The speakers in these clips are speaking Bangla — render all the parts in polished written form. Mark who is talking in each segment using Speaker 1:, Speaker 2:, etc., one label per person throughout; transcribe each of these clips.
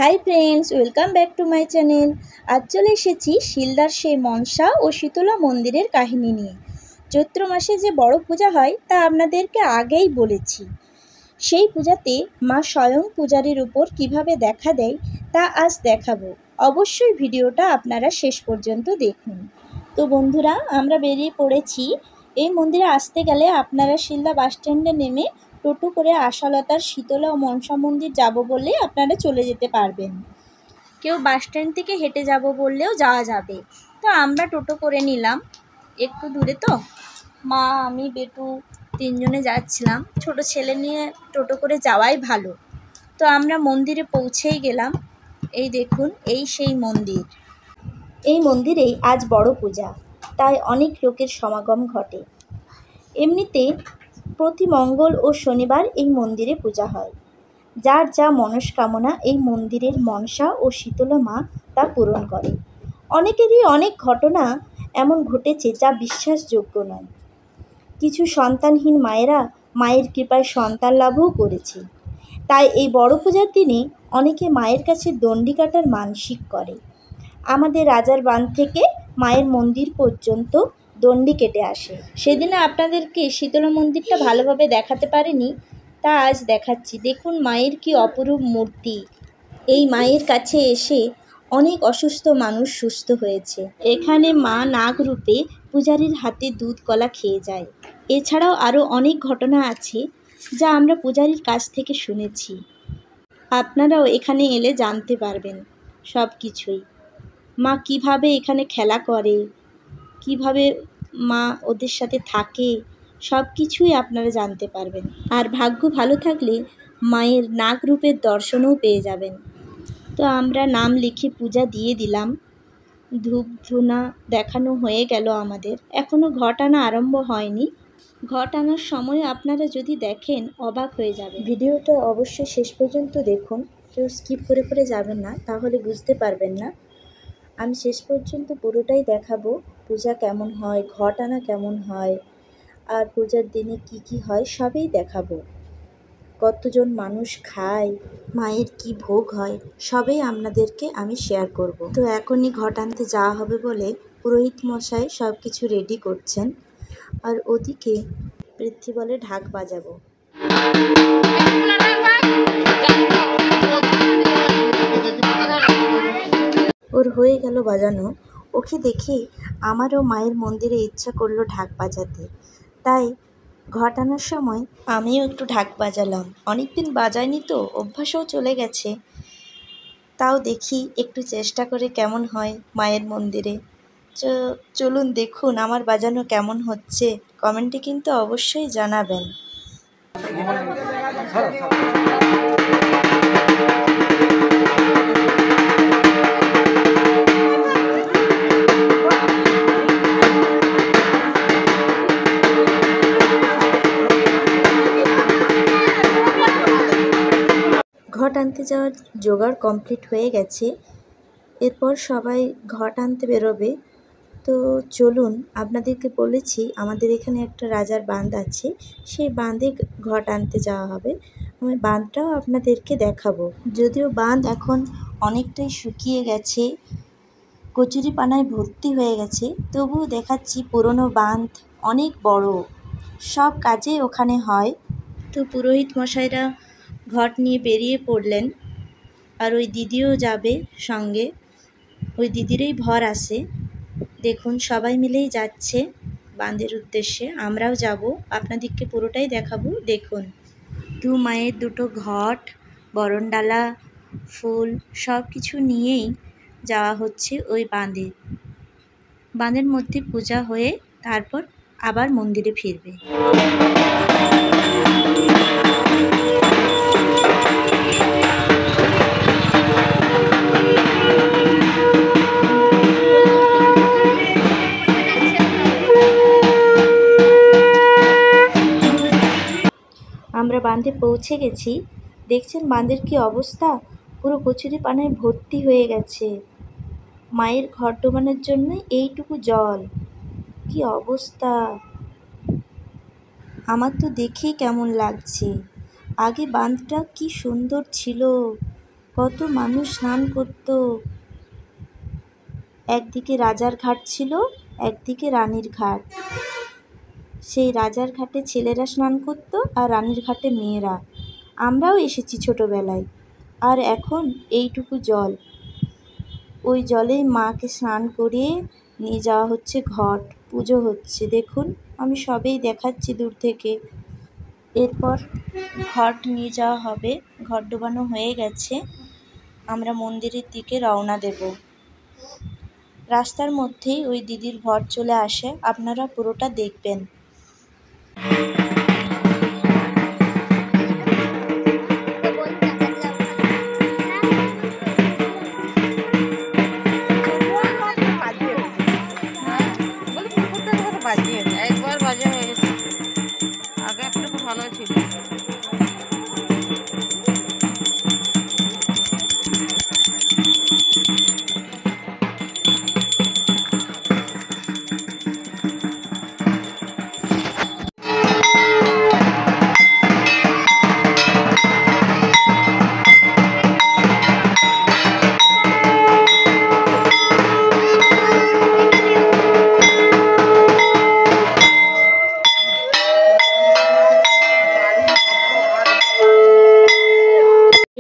Speaker 1: Hi friends, welcome back to my channel. আজ চলে এসেছি শিলদার সেই মনসা ও শীতলা মন্দিরের কাহিনী নিয়ে। চৈত্র মাসে যে বড় পূজা হয় তা আপনাদেরকে আগেই বলেছি। সেই পূজাতে মা স্বয়ং পূজারীর উপর কিভাবে দেখা দেয় তা আজ দেখাবো। অবশ্যই ভিডিওটা আপনারা শেষ পর্যন্ত দেখুন। তো বন্ধুরা, আমরা বেরিয়ে পড়েছি। এই মন্দিরে আসতে গেলে আপনারা শিলদা বাস স্ট্যান্ডে নেমে টোটো করে আশালতার শীতলা ও মনসা মন্দির যাব বললে আপনারা চলে যেতে পারবেন। কেউ বাস স্ট্যান্ড থেকে হেঁটে যাব বললেও যাওয়া যাবে। তো আমরা টোটো করে নিলাম, একটু দূরে তো। মা, আমি, বেটু তিনজনে যাচ্ছিলাম। ছোট ছেলে নিয়ে টোটো করে যাওয়াই ভালো। তো আমরা মন্দিরে পৌঁছেই গেলাম। এই দেখুন, এই সেই মন্দির। এই মন্দিরেই আজ বড় পূজা, তাই অনেক লোকের সমাগম ঘটে। এমনিতে প্রতি মঙ্গল ও শনিবার এই মন্দিরে পূজা হয়। যার যা মনস্কামনা এই মন্দিরের মনসা ও শীতলা মা তা পূরণ করে। অনেকেরই অনেক ঘটনা এমন ঘটেছে যা বিশ্বাসযোগ্য নয়। কিছু সন্তানহীন মায়েরা মায়ের কৃপায় সন্তান লাভও করেছে। তাই এই বড় পূজার দিনে অনেকে মায়ের কাছে দণ্ডি কাটার মানসিক করে। আমাদের রাজার বাঁধ থেকে মায়ের মন্দির পর্যন্ত দণ্ডি কেটে আসে। সেদিনে আপনাদেরকে শীতলা মন্দিরটা ভালোভাবে দেখাতে পারিনি, তা আজ দেখাচ্ছি। দেখুন মায়ের কি অপরূপ মূর্তি। এই মায়ের কাছে এসে অনেক অসুস্থ মানুষ সুস্থ হয়েছে। এখানে মা নাগ রূপে পূজারীর হাতে দুধ কলা খেয়ে যায়। এছাড়াও আরও অনেক ঘটনা আছে যা আমরা পূজারীর কাছ থেকে শুনেছি। আপনারাও এখানে এলে জানতে পারবেন সব কিছুই। মা কিভাবে এখানে খেলা করে, কিভাবে মা ওদের সাথে থাকে, সব কিছুই আপনারা জানতে পারবেন। আর ভাগ্য ভালো থাকলে মায়ের নাগ রূপের দর্শনও পেয়ে যাবেন। তো আমরা নাম লিখে পূজা দিয়ে দিলাম। ধূপ ধুনা দেখানো হয়ে গেল আমাদের। এখনও ঘট আনা আরম্ভ হয়নি। ঘট আনার সময় আপনারা যদি দেখেন অবাক হয়ে যাবেন। ভিডিওটা অবশ্যই শেষ পর্যন্ত দেখুন, কেউ স্কিপ করে করে যাবেন না, তাহলে বুঝতে পারবেন না। আমি শেষ পর্যন্ত পুরোটাই দেখাবো। পূজা কেমন হয়, ঘট আনা কেমন হয়, আর পূজার দিনে কি কি হয় সবই দেখাবো। কতজন মানুষ খায়, মায়ের কি ভোগ হয়, সবই আপনাদেরকে আমি শেয়ার করব। তো এখনই ঘট আনতে যাওয়া হবে বলে পুরোহিত মশাই সব কিছু রেডি করছেন। আর ওদিকে পৃথ্বী বলে ঢাক বাজাবো। ওর হয়ে গেল বাজানো। ওকে দেখে আমারও মায়ের মন্দিরে ইচ্ছা করলো ঢাক বাজাতে। তাই ঘট আনার সময় আমিও একটু ঢাক বাজালাম। অনেকদিন বাজাইনি তো, অভ্যাসও চলে গেছে। তাও দেখি একটু চেষ্টা করে কেমন হয় মায়ের মন্দিরে। চলুন দেখুন আমার বাজানো কেমন হচ্ছে। কমেন্টে কিন্তু অবশ্যই জানাবেন। ঘট আনতে যাওয়ার জোগাড় কমপ্লিট হয়ে গেছে। এরপর সবাই ঘট আনতে বেরোবে। তো চলুন, আপনাদেরকে বলেছি আমাদের এখানে একটা রাজার বাঁধ আছে, সেই বাঁধে ঘট আনতে যাওয়া হবে। আমি বাঁধটাও আপনাদেরকে দেখাবো। যদিও বাঁধ এখন অনেকটাই শুকিয়ে গেছে, কচুরিপানায় ভর্তি হয়ে গেছে, তবুও দেখাচ্ছি পুরনো বাঁধ অনেক বড়। সব কাজে ওখানে হয়। তো পুরোহিত মশাইরা ঘট নিয়ে বেরিয়ে পড়লেন, আর ওই দিদিও যাবে সঙ্গে। ওই দিদিরই ভর আসে। দেখুন সবাই মিলেই যাচ্ছে বাঁধের উদ্দেশ্যে। আমরাও যাব, আপনাদেরকে পুরোটাই দেখাবো। দেখুন দু মায়ের দুটো ঘট, বরণডালা, ফুল সব কিছু নিয়েই যাওয়া হচ্ছে ওই বাঁধে। বাঁধের মধ্যে পূজা হয়ে তারপর আবার মন্দিরে ফিরবে। আমরা বাঁধে পৌঁছে গেছি। দেখছেন বাঁধের কি অবস্থা, পুরো কচুরিপানায় ভর্তি হয়ে গেছে। মায়ের ঘর ডোবানোর জন্য এইটুকু জল, কি অবস্থা। আমার তো দেখেই কেমন লাগছে। আগে বাঁধটা কি সুন্দর ছিল, কত মানুষ স্নান করত। একদিকে রাজার ঘাট ছিল, একদিকে রানীর ঘাট। সেই রাজার ঘাটে ছেলেরা স্নান করত আর রানীর ঘাটে মেয়েরা। আমরাও এসেছি ছোটবেলায়। আর এখন এইটুকু জল, ওই জলেই মাকে স্নান করিয়ে নিয়ে যাওয়া হচ্ছে ঘট, পুজো হচ্ছে। দেখুন, আমি সবেই দেখাচ্ছি দূর থেকে। এরপর ঘট নিয়ে যাওয়া হবে, ঘট ডোবানো হয়ে গেছে। আমরা মন্দিরের দিকে রওনা দেব। রাস্তার মধ্যেই ওই দিদির ঘট চলে আসে, আপনারা পুরোটা দেখবেন।
Speaker 2: একবার বাজে হয়ে গেছে, আগে একটু ভালো ছিল।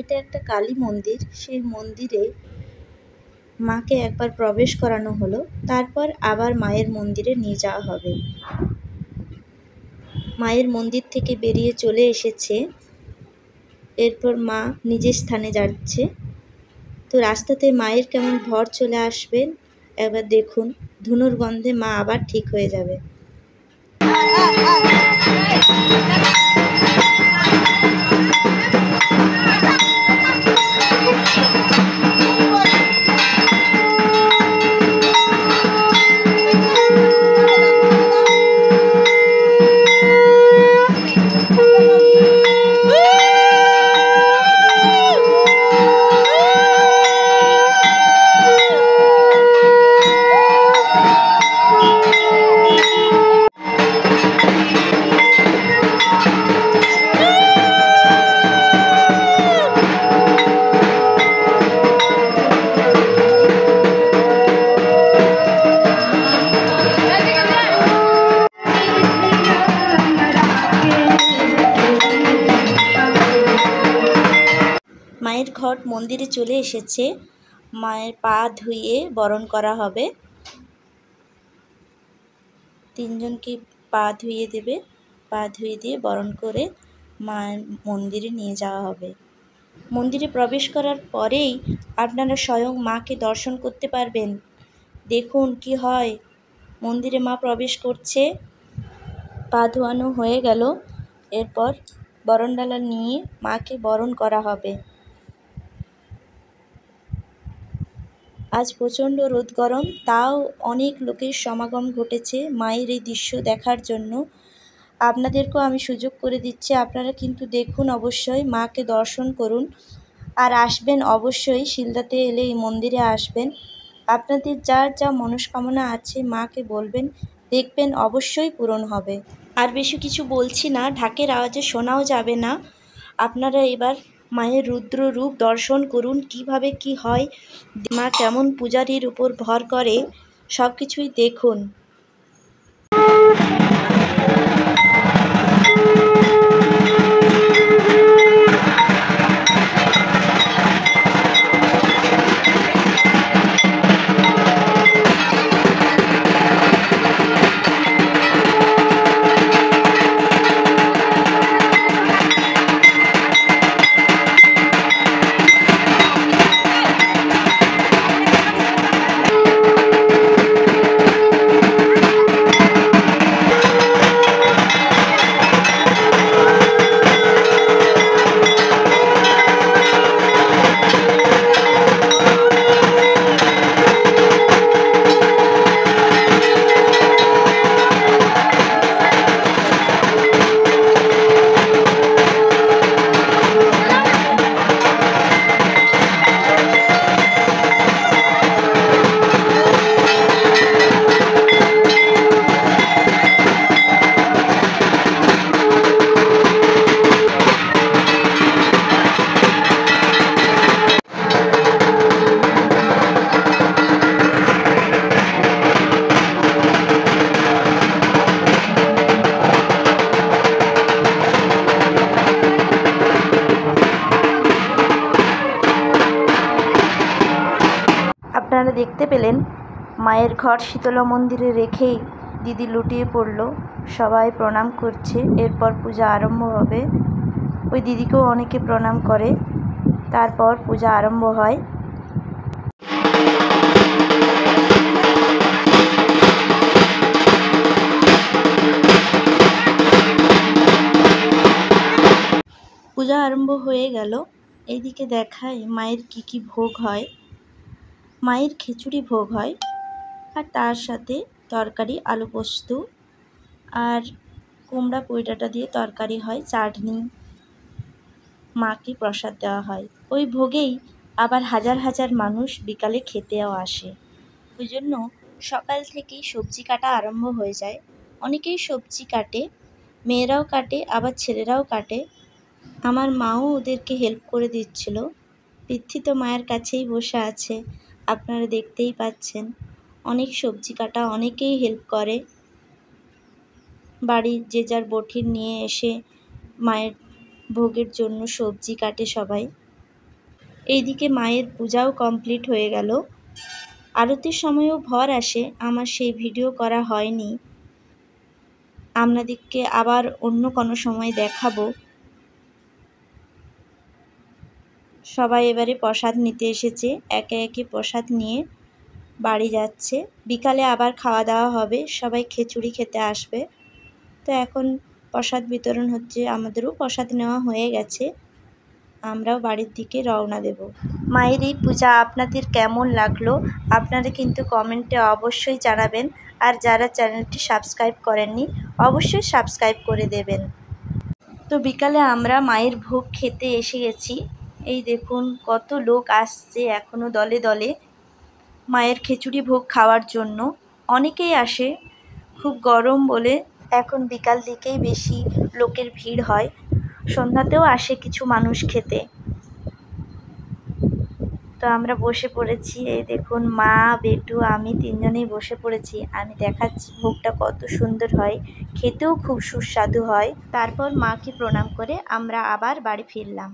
Speaker 1: এটা একটা কালী মন্দির। সেই মন্দিরে মাকে একবার প্রবেশ করানো হলো, তারপর আবার মায়ের মন্দিরে নিয়ে যাওয়া হবে। মায়ের মন্দির থেকে বেরিয়ে চলে এসেছে। এরপর মা নিজের স্থানে যাচ্ছে। তো রাস্তাতে মায়ের কেমন ভর চলে আসবেন একবার দেখুন। ধুনোর গন্ধে মা আবার ঠিক হয়ে যাবে। মায়ের ঘট মন্দিরে চলে এসেছে। মায়ের পা ধুইয়ে বরণ করা হবে। তিনজনকে পা ধুইয়ে দেবে, পা ধুয়ে দিয়ে বরণ করে মায়ের মন্দিরে নিয়ে যাওয়া হবে। মন্দিরে প্রবেশ করার পরেই আপনারা স্বয়ং মাকে দর্শন করতে পারবেন। দেখুন কি হয়, মন্দিরে মা প্রবেশ করছে। পা ধোয়ানো হয়ে গেল, এরপর বরণডালা নিয়ে মাকে বরণ করা হবে। আজ প্রচণ্ড রোদ গরম, তাও অনেক লোকের সমাগম ঘটেছে মায়ের এই দৃশ্য দেখার জন্য। আপনাদেরকেও আমি সুযোগ করে দিচ্ছি, আপনারা কিন্তু দেখুন, অবশ্যই মাকে দর্শন করুন। আর আসবেন অবশ্যই, শিলদাতে এলে এই মন্দিরে আসবেন। আপনাদের যার যা মনস্কামনা আছে মাকে বলবেন, দেখবেন অবশ্যই পূরণ হবে। আর বেশি কিছু বলছি না, ঢাকের আওয়াজে শোনাও যাবে না। আপনারা এবার মায়ের রুদ্র রূপ দর্শন করুন, কিভাবে কি হয়, মা কেমন পূজারীর উপর ভর করে, সব কিছুই দেখুন। আপনারা দেখতে পেলেন মায়ের ঘর শীতলা মন্দিরে রেখেই দিদি লুটিয়ে পড়ল। সবাই প্রণাম করছে। এরপর পূজা আরম্ভ হবে। ওই দিদিকেও অনেকে প্রণাম করে। তারপর পূজা আরম্ভ হয়। পূজা আরম্ভ হয়ে গেল। এইদিকে দেখাই মায়ের কি ভোগ হয়। মায়ের খিচুড়ি ভোগ হয়, আর তার সাথে তরকারি, আলু পোস্ত আর কুমড়া পুঁইডাঁটা দিয়ে তরকারি হয়, চাটনি। মাকে প্রসাদ দেওয়া হয়। ওই ভোগেই আবার হাজার হাজার মানুষ বিকালে খেতেও আসে। ওই জন্য সকাল থেকেই সবজি কাটা আরম্ভ হয়ে যায়। অনেকেই সবজি কাটে, মেয়েরাও কাটে, আবার ছেলেরাও কাটে। আমার মাও ওদেরকে হেল্প করে দিচ্ছিল। পৃথ্বী তো মায়ের কাছেই বসে আছে, আপনারা দেখতেই পাচ্ছেন। অনেক সবজি কাটা, অনেকেই হেল্প করে। বাড়ির যে যার বটির নিয়ে এসে মায়ের ভোগের জন্য সবজি কাটে সবাই। এইদিকে মায়ের পূজাও কমপ্লিট হয়ে গেল। আরতির সময়ও ভর আসে, আমার সেই ভিডিও করা হয়নি। আপনাদেরকে আবার অন্য কোনো সময় দেখাবো। সবাই এবারে প্রসাদ নিতে এসেছে, একে একে প্রসাদ নিয়ে বাড়ি যাচ্ছে। বিকালে আবার খাওয়া দাওয়া হবে, সবাই খিচুড়ি খেতে আসবে। তো এখন প্রসাদ বিতরণ হচ্ছে, আমাদেরও প্রসাদ নেওয়া হয়ে গেছে। আমরাও বাড়ির দিকে রওনা দেব। মায়ের এই পূজা আপনাদের কেমন লাগলো আপনারা কিন্তু কমেন্টে অবশ্যই জানাবেন। আর যারা চ্যানেলটি সাবস্ক্রাইব করেননি অবশ্যই সাবস্ক্রাইব করে দেবেন। তো বিকালে আমরা মায়ের ভোগ খেতে এসে গেছি। এই দেখুন কত লোক আসছে এখনও দলে দলে মায়ের খিচুড়ি ভোগ খাওয়ার জন্য। অনেকেই আসে, খুব গরম বলে এখন বিকাল দিকেই বেশি লোকের ভিড় হয়। সন্ধ্যাতেও আসে কিছু মানুষ খেতে। তো আমরা বসে পড়েছি। এই দেখুন মা, বেটু, আমি তিনজনেই বসে পড়েছি। আমি দেখাচ্ছি ভোগটা কত সুন্দর হয়, খেতেও খুব সুস্বাদু হয়। তারপর মাকে প্রণাম করে আমরা আবার বাড়ি ফিরলাম।